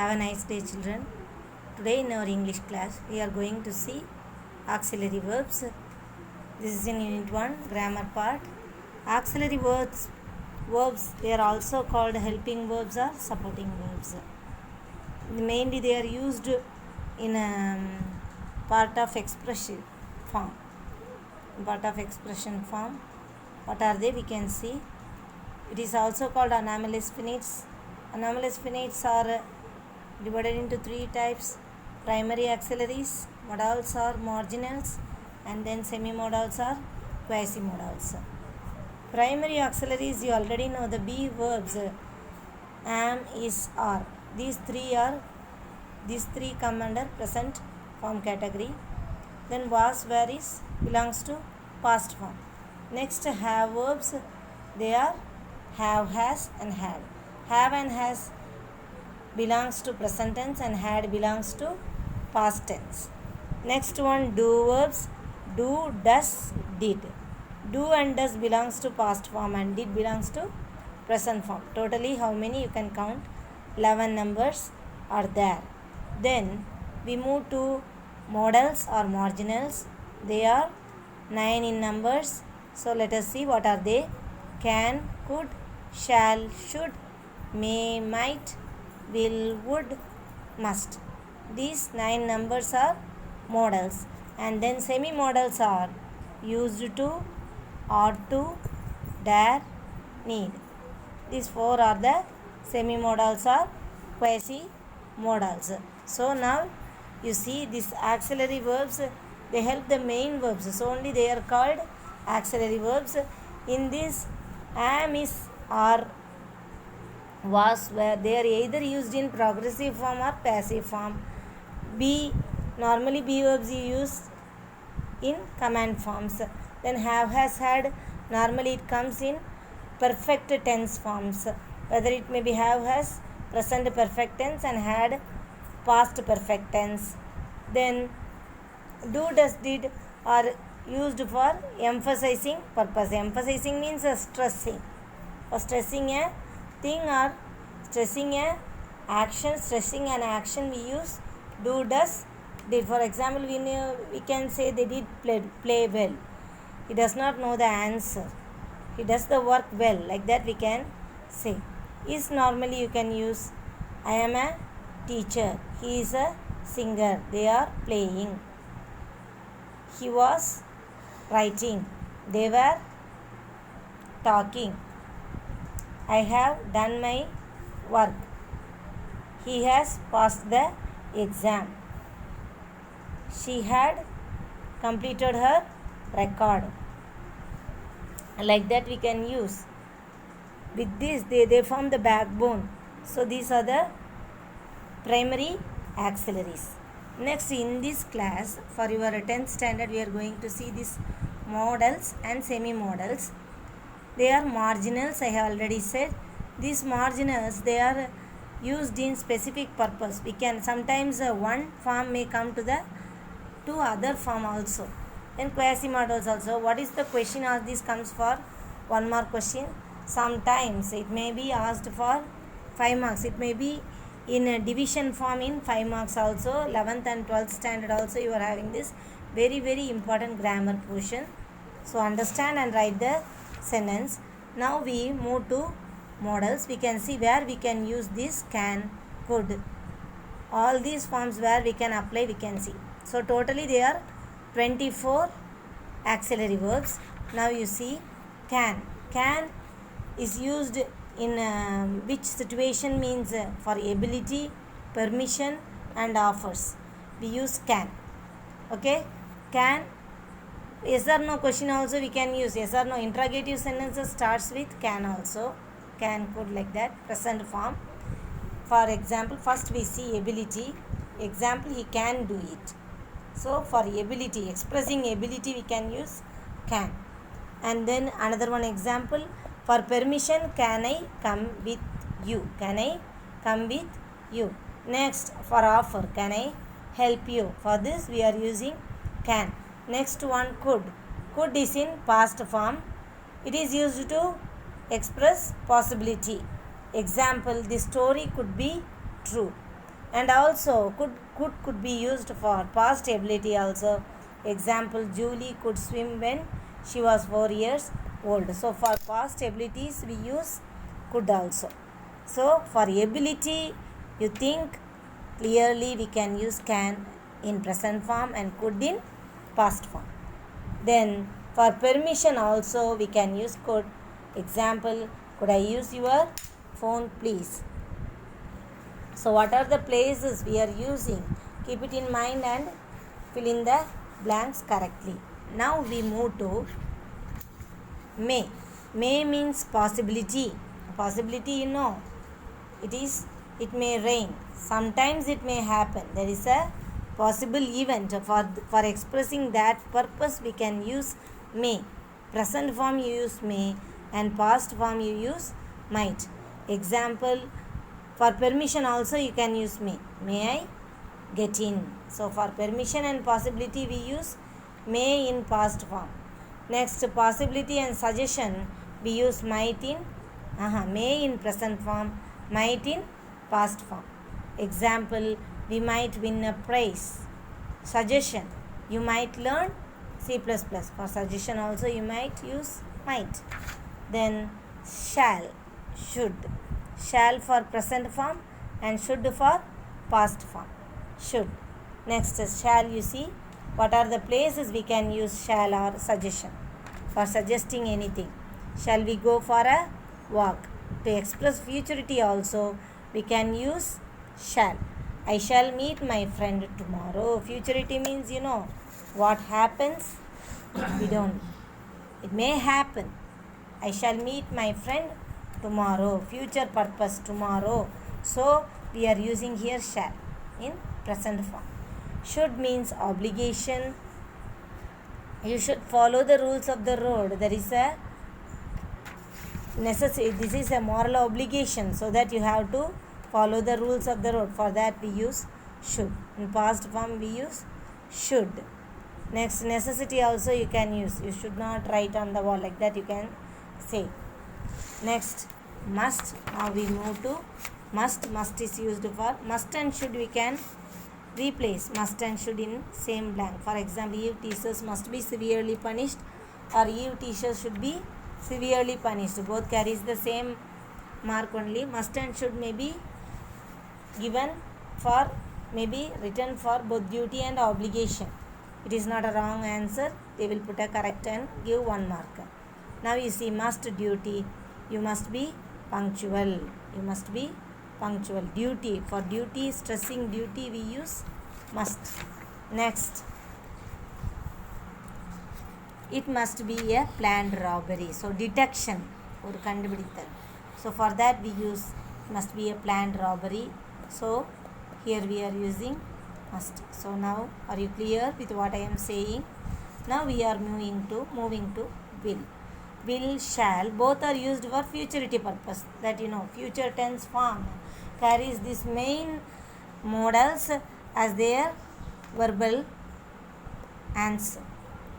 Have a nice day, children. Today in our English class, we are going to see auxiliary verbs. This is in Unit 1, grammar part. Auxiliary verbs, they are also called helping verbs or supporting verbs. Mainly they are used in part of expression form. Part of expression form. What are they? We can see. It is also called anomalous finites. Anomalous finites are divided into three types: primary auxiliaries, modals or marginals, and then semi-modals or quasi-modals. Primary auxiliaries, you already know the be verbs am, is, are. These three come under present form category. Then was, were, is belongs to past form. Next, have verbs, they are have, has, and had. Have and has belongs to present tense and had belongs to past tense. Next one, do verbs, do, does, did. Do and does belongs to past form and did belongs to present form. Totally how many? You can count. 11 numbers are there. Then we move to modals or marginals. They are 9 in numbers. So let us see what are they. Can, could, shall, should, may, might, will, would, must. These 9 numbers are modals. And then semi-modals are used to, ought to, dare, need. These 4 are the semi-modals or quasi-modals. So now you see these auxiliary verbs, they help the main verbs. So only they are called auxiliary verbs. In this, am, is, are, was, were, they are either used in progressive form or passive form. Be, normally be verbs you use in command forms. Then have, has, had, normally it comes in perfect tense forms. Whether it may be have, has, present perfect tense, and had, past perfect tense. Then do, does, did are used for emphasizing purpose. Emphasizing means stressing. For stressing a thing or stressing a action, stressing an action, we use do, does, did. For example, we can say they did play well. He does not know the answer. He does the work well. Like that we can say. Is, normally you can use I am a teacher. He is a singer. They are playing. He was writing. They were talking. I have done my work. He has passed the exam. She had completed her record. Like that we can use. With this they form the backbone. So these are the primary auxiliaries. Next, in this class, for your 10th standard, we are going to see these modals and semi-modals. They are marginals, I have already said. These marginals, they are used in specific purpose. We can sometimes one form may come to the two other form also. Then quasi-modals also. What is the question asked? This comes for 1 mark question. Sometimes it may be asked for 5 marks. It may be in a division form in 5 marks also. 11th and 12th standard also you are having this very important grammar portion. So understand and write the sentence. Now we move to modals. We can see where we can use this can, could. All these forms where we can apply, we can see. So totally they are 24 auxiliary verbs. Now you see can. Can is used in which situation? Means for ability, permission and offers. We use can. Okay. Can. Yes or no question also we can use. Yes or no. Interrogative sentences starts with can also. Can, could, like that. Present form. For example, first we see ability. Example, he can do it. So for ability, expressing ability, we can use can. And then another one example, for permission, can I come with you? Can I come with you? Next, for offer, can I help you? For this we are using can. Next one, could. Could is in past form. It is used to express possibility. Example, the story could be true. And also could be used for past ability also. Example, Julie could swim when she was 4 years old. So for past abilities we use could also. So for ability, you think clearly we can use can in present form and could in past form. Then for permission also we can use could. Example, could I use your phone please? So what are the places we are using? Keep it in mind and fill in the blanks correctly. Now we move to may. May means possibility. Possibility, you know, it may rain. Sometimes it may happen. There is a possible event. For expressing that purpose we can use may. Present form you use may and past form you use might. Example, for permission also you can use may. May I get in? So for permission and possibility we use may in past form. Next, possibility and suggestion we use might in may in present form, might in past form. Example, we might win a prize. Suggestion, you might learn C++. For suggestion also you might use might. Then shall, should. Shall for present form and should for past form. Should. Next, shall, you see what are the places we can use shall or suggestion for suggesting anything. Shall we go for a walk? To express futurity also we can use shall. I shall meet my friend tomorrow. Futurity means, you know, what happens we don't know. It may happen. I shall meet my friend tomorrow. Future purpose tomorrow. So we are using here shall in present form. Should means obligation. You should follow the rules of the road. There is a necessity. This is a moral obligation, so that you have to follow the rules of the road. For that we use should. In past form we use should. Next, necessity also you can use. You should not write on the wall, like that you can say. Next, must. Now we move to must. Must is used for must and should. We can replace must and should in same blank. For example, Eve teachers must be severely punished, or Eve teachers should be severely punished. Both carries the same mark only. Must and should may be given for, may be written for both duty and obligation. It is not a wrong answer. They will put a correct and give 1 mark. Now you see must, duty. You must be punctual. You must be punctual. Duty. For duty, stressing duty, we use must. Next, it must be a planned robbery. So detection or kandupidithal. So for that we use must be a planned robbery. So here we are using must. So now are you clear with what I am saying? Now we are moving to will. Will, shall, both are used for futurity purpose. That you know, future tense form carries these main modals as their verbal answer.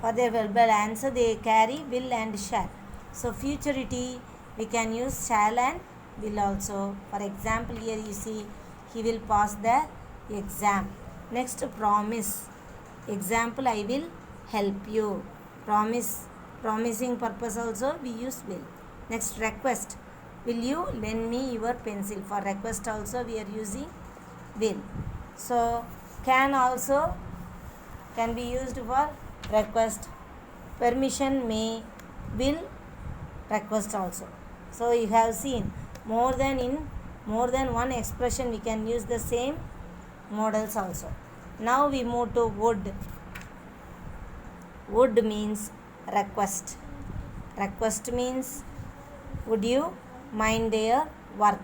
For their verbal answer they carry will and shall. So futurity we can use shall and will also. For example, here you see he will pass the exam. Next, promise. Example, I will help you. Promise. Promising purpose also we use will. Next, request. Will you lend me your pencil? For request also we are using will. So can also can be used for request. Permission, may, will, request also. So you have seen more than one expression we can use the same modals also. Now we move to would. Would means request. Request means would you mind their work.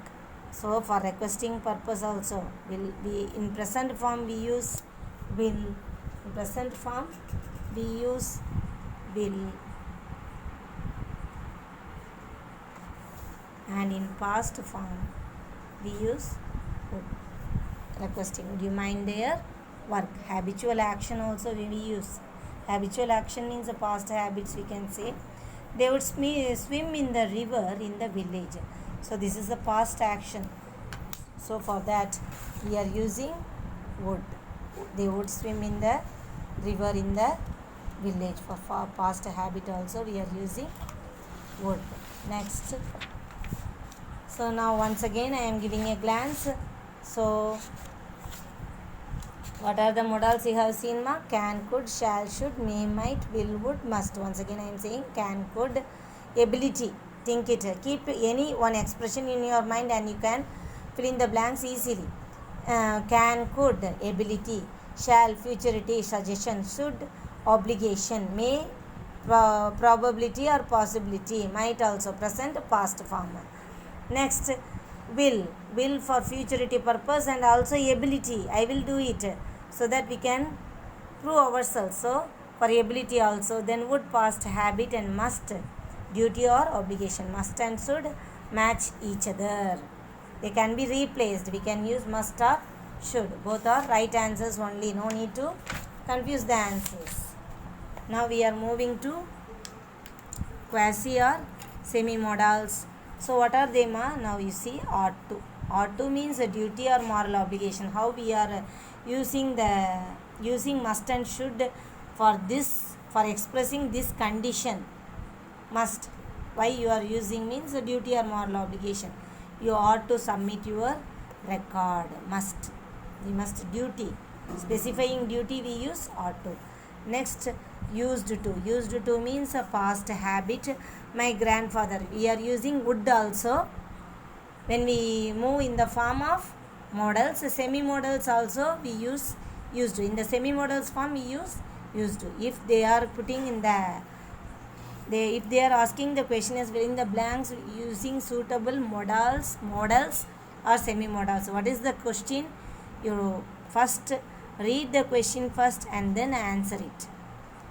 So for requesting purpose also will be in present form we use will. In present form we use will, and in past form we use would. Requesting, would you mind their work. Habitual action also we use. Habitual action means the past habits we can say. They would swim in the river in the village. So this is the past action. So for that we are using would. They would swim in the river in the village. For past habit also we are using would. Next. So now once again I am giving a glance. So what are the modals you have seen, ma? Can, could, shall, should, may, might, will, would, must. Once again I am saying can, could, ability. Think it. Keep any one expression in your mind and you can fill in the blanks easily. Can, could, ability. Shall, futurity, suggestion. Should, obligation. May, probability or possibility. Might also, present, past form. Next, will for futurity purpose and also ability. I will do it, so that we can prove ourselves. So for ability also. Then would, past habit, and must, duty or obligation. Must and should match each other. They can be replaced. We can use must or should. Both are right answers only. No need to confuse the answers. Now we are moving to quasi or semi-modals. So what are they, ma? Now you see ought to. Ought to means a duty or moral obligation. How we are using must and should for this, for expressing this condition. Must. Why you are using means a duty or moral obligation. You ought to submit your record. Must. We must duty. Specifying duty we use ought to. Next, used to. Used to means a past habit. My grandfather. We are using would also. When we move in the form of modals, semi-modals also we use used to. In the semi-modals form we use used to. If they are putting in if they are asking the question as filling the blanks using suitable modals or semi-modals. What is the question? You first read the question first and then answer it,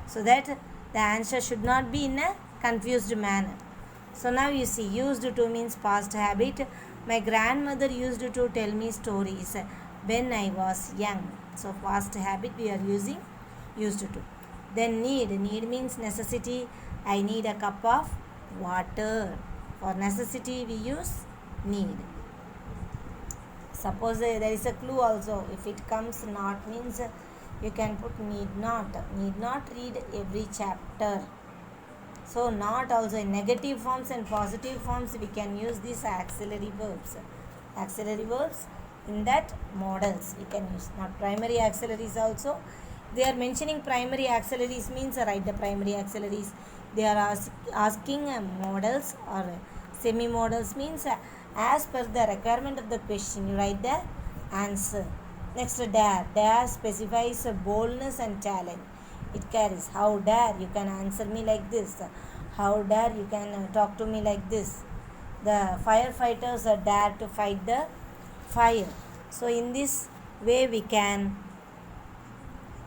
so that the answer should not be in a confused manner. So now you see used to means past habit. My grandmother used to tell me stories when I was young. So past habit we are using used to. Then need. Need means necessity. I need a cup of water. For necessity we use need. Suppose there is a clue also. If it comes not means you can put need not. Need not read every chapter. So not also in negative forms and positive forms we can use these auxiliary verbs. Auxiliary verbs in that modals we can use. Not primary auxiliaries also. They are mentioning primary auxiliaries means write the primary auxiliaries. They are asking modals or semi-modals means as per the requirement of the question you write the answer. Next, dare. Dare specifies boldness and challenge. It carries how dare you can answer me like this. How dare you can talk to me like this. The firefighters are dare to fight the fire. So in this way we can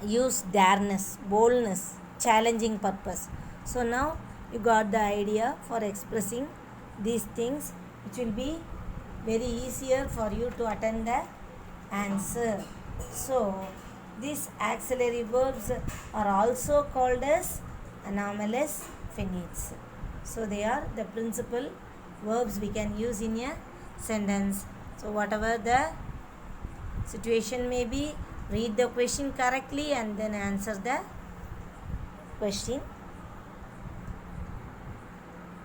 use dareness, boldness, challenging purpose. So now you got the idea for expressing these things, which will be very easier for you to attend the answer. So these auxiliary verbs are also called as anomalous finites. So they are the principal verbs we can use in a sentence. So whatever the situation may be, read the question correctly and then answer the question